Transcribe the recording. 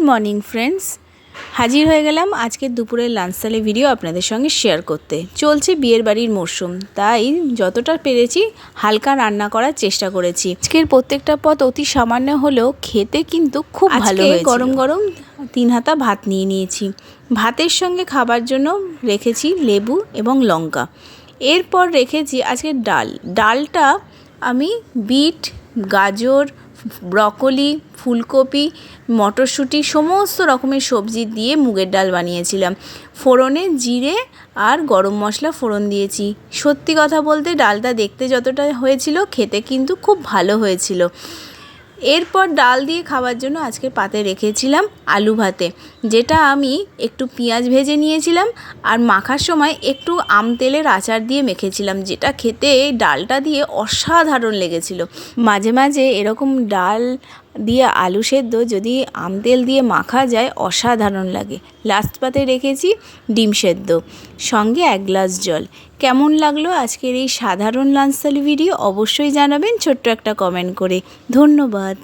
Morning friends, হাজির হয়ে গেলাম আজকের দুপুরের লাঞ্চ থালি ভিডিও আপনাদের সঙ্গে শেয়ার করতে। চলছে বিয়ের বাড়ির মরশুম, তাই যতটা পেরেছি হালকা রান্না করার চেষ্টা করেছি। আজকের প্রত্যেকটা পদ অতি সামান্য হলেও খেতে কিন্তু খুব ভালো হয়েছিল। গরম গরম 3 হাতা ভাত নিয়ে নিয়েছি। ভাতের সঙ্গে খাবার জন্য রেখেছি লেবু এবং লঙ্কা। এরপর রেখেছি আজকের ডালটা আমি বিট, গাজর, ব্রকলি, ফুলকপি, মটরশুঁটি সমস্ত রকমের সবজি দিয়ে মুগের ডাল বানিয়েছিলাম। ফোড়নে জিরে আর গরম মশলা ফোড়ন দিয়েছি। সত্যি কথা বলতে ডালটা দেখতে যতটা হয়েছিল খেতে কিন্তু খুব ভালো হয়েছিল। এরপর ডাল দিয়ে খাওয়ার জন্য আজকে পাতে রেখেছিলাম আলু ভাতে, যেটা আমি একটু পেঁয়াজ ভেজে নিয়েছিলাম আর মাখার সময় একটু আম তেলের আচার দিয়ে মেখেছিলাম, যেটা খেতে ডালটা দিয়ে অসাধারণ লেগেছিল। মাঝে মাঝে এরকম ডাল দিয়ে আলু সেদ্ধ যদি আম তেল দিয়ে মাখা যায় অসাধারণ লাগে। লাস্ট পাতে রেখেছি ডিম সেদ্ধ, সঙ্গে 1 গ্লাস জল। কেমন লাগলো আজকের এই সাধারণ লাঞ্চ থালি ভিডিও অবশ্যই জানাবেন ছোট্ট একটা কমেন্ট করে। ধন্যবাদ।